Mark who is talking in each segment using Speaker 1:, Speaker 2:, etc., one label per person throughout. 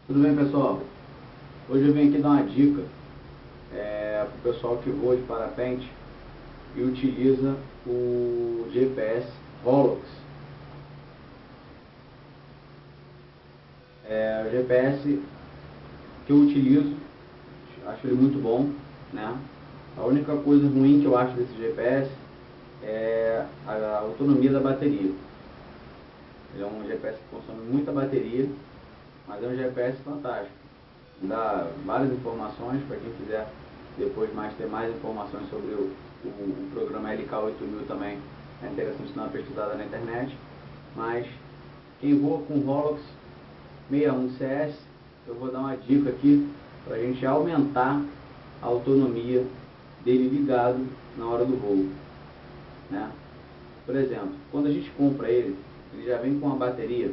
Speaker 1: Tudo bem, pessoal? Hoje eu venho aqui dar uma dica para o pessoal que voa de parapente e utiliza o GPS Holox. O GPS que eu utilizo, acho ele muito bom, né? A única coisa ruim que eu acho desse GPS é a autonomia da bateria. Ele é um GPS que consome muita bateria, mas é um GPS fantástico. Dá várias informações para quem quiser depois ter mais informações sobre o programa LK8000 também. É interessante dar uma pesquisada na internet. Mas quem voa com o Holox 61CS, eu vou dar uma dica aqui para a gente aumentar a autonomia dele ligado na hora do voo, né? Por exemplo, quando a gente compra ele já vem com uma bateria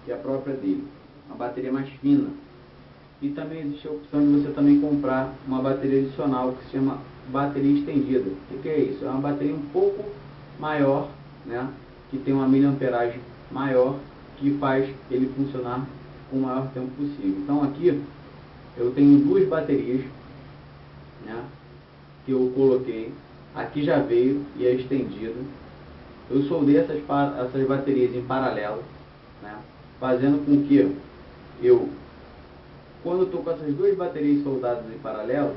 Speaker 1: que é a própria dele, uma bateria mais fina. E também existe a opção de você também comprar uma bateria adicional que se chama bateria estendida. O que é isso? É uma bateria um pouco maior, né? Que tem uma miliamperagem maior, que faz ele funcionar com o maior tempo possível. Então aqui eu tenho duas baterias, né? Que eu coloquei. Aqui já veio e é estendida. Eu soldei essas baterias em paralelo, né? Fazendo com que quando eu estou com essas duas baterias soldadas em paralelo,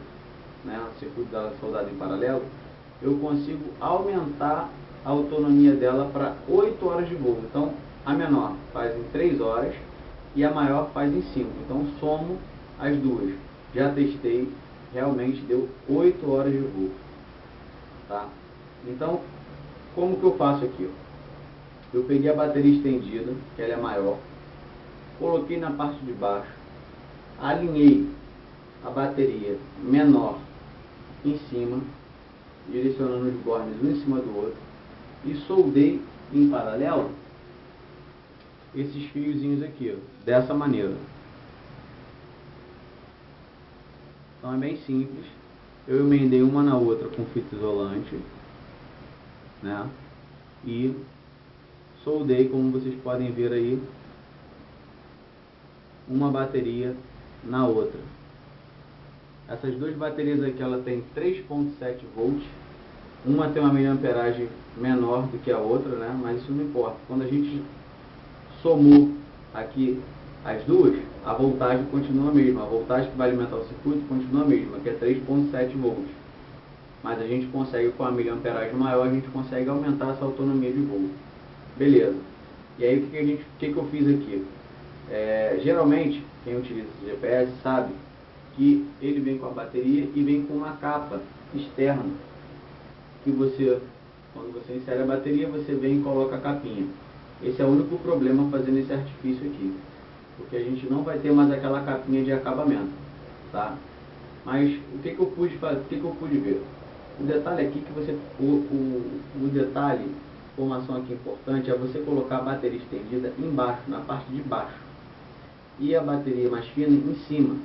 Speaker 1: né, o circuito dela soldado em paralelo, eu consigo aumentar a autonomia dela para 8 horas de voo. Então, a menor faz em 3 horas e a maior faz em 5. Então, somo as duas. Já testei, realmente deu 8 horas de voo. Tá? Então, como que eu faço aqui? Eu peguei a bateria estendida, que ela é maior, coloquei na parte de baixo, alinhei a bateria menor em cima, direcionando os bornes um em cima do outro, e soldei em paralelo esses fiozinhos aqui, ó, dessa maneira. Então é bem simples. Eu emendei uma na outra com fita isolante, né? E soldei, como vocês podem ver aí, uma bateria na outra. Essas duas baterias aqui, ela tem 3.7 volts. Uma tem uma miliamperagem menor do que a outra, né? Mas isso não importa. Quando a gente somou aqui as duas, a voltagem continua a mesma. A voltagem que vai alimentar o circuito continua a mesma, que é 3.7 volts. Mas a gente consegue, com a miliamperagem maior, a gente consegue aumentar essa autonomia de voo. Beleza. E aí, o que eu fiz aqui? Geralmente, quem utiliza esse GPS sabe que ele vem com a bateria e vem com uma capa externa, que quando você insere a bateria, você vem e coloca a capinha. Esse é o único problema fazendo esse artifício aqui, porque a gente não vai ter mais aquela capinha de acabamento, tá? Mas o que eu pude fazer, o que eu pude ver? O detalhe aqui que o detalhe, informação aqui importante, é você colocar a bateria estendida embaixo, na parte de baixo, e a bateria mais fina em cima.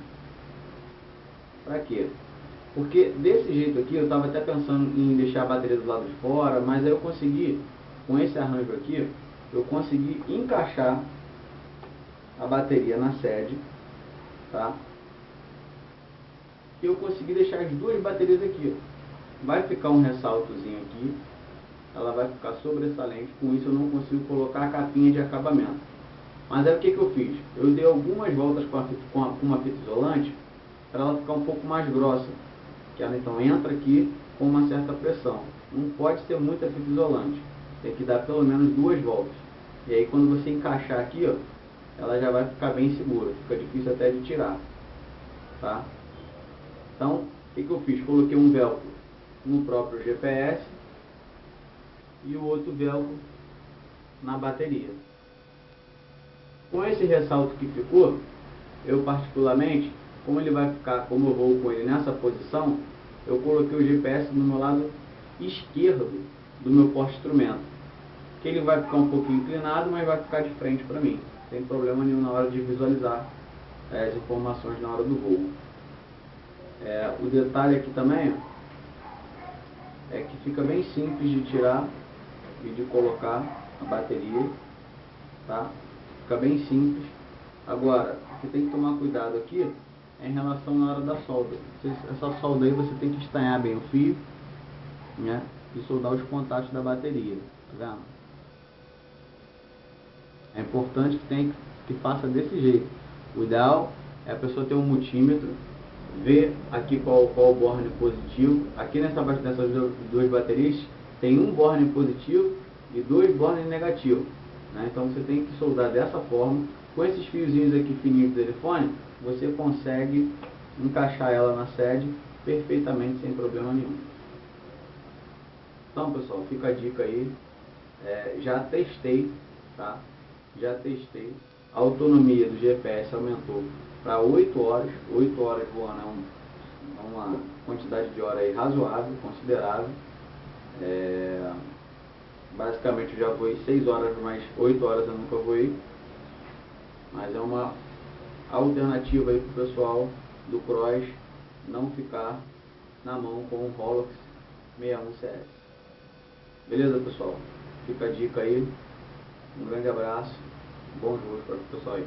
Speaker 1: Para quê? Porque desse jeito aqui, eu estava até pensando em deixar a bateria do lado de fora, mas aí eu consegui, com esse arranjo aqui, eu consegui encaixar a bateria na sede, tá? E eu consegui deixar as duas baterias aqui. Vai ficar um ressaltozinho aqui, ela vai ficar sobressalente, com isso eu não consigo colocar a capinha de acabamento. Mas aí o que eu fiz? Eu dei algumas voltas com uma fita isolante, para ela ficar um pouco mais grossa, que ela então entra aqui com uma certa pressão. Não pode ser muita fita isolante, tem que dar pelo menos 2 voltas. E aí quando você encaixar aqui, ó, ela já vai ficar bem segura, fica difícil até de tirar, tá? Então, o que eu fiz? Coloquei um velcro no próprio GPS e o outro velcro na bateria. Com esse ressalto que ficou, eu particularmente, como ele vai ficar, como eu vou com ele nessa posição, eu coloquei o GPS no meu lado esquerdo do meu porta-instrumento, que ele vai ficar um pouquinho inclinado, mas vai ficar de frente para mim. Não tem problema nenhum na hora de visualizar as informações na hora do voo. O detalhe aqui também é que fica bem simples de tirar e de colocar a bateria, tá? Fica bem simples. Agora, o que tem que tomar cuidado aqui é em relação na hora da solda. Essa solda aí você tem que estanhar bem o fio, né? E soldar os contatos da bateria, tá vendo? É importante que faça desse jeito. O ideal é a pessoa ter um multímetro, ver aqui qual o borne positivo. Aqui nessas duas baterias tem um borne positivo e dois bornes negativos, né? Então você tem que soldar dessa forma. Com esses fiozinhos aqui fininhos do telefone, você consegue encaixar ela na sede perfeitamente sem problema nenhum. Então, pessoal, fica a dica aí. Já testei, tá? Já testei. A autonomia do GPS aumentou para 8 horas. 8 horas voando é uma quantidade de hora aí razoável, considerável. Basicamente eu já voei 6 horas, mas 8 horas eu nunca voei. Mas é uma alternativa aí para o pessoal do Cross não ficar na mão com o Rolex 61 CS. Beleza, pessoal? Fica a dica aí. Um grande abraço. Bom jogo para o pessoal aí.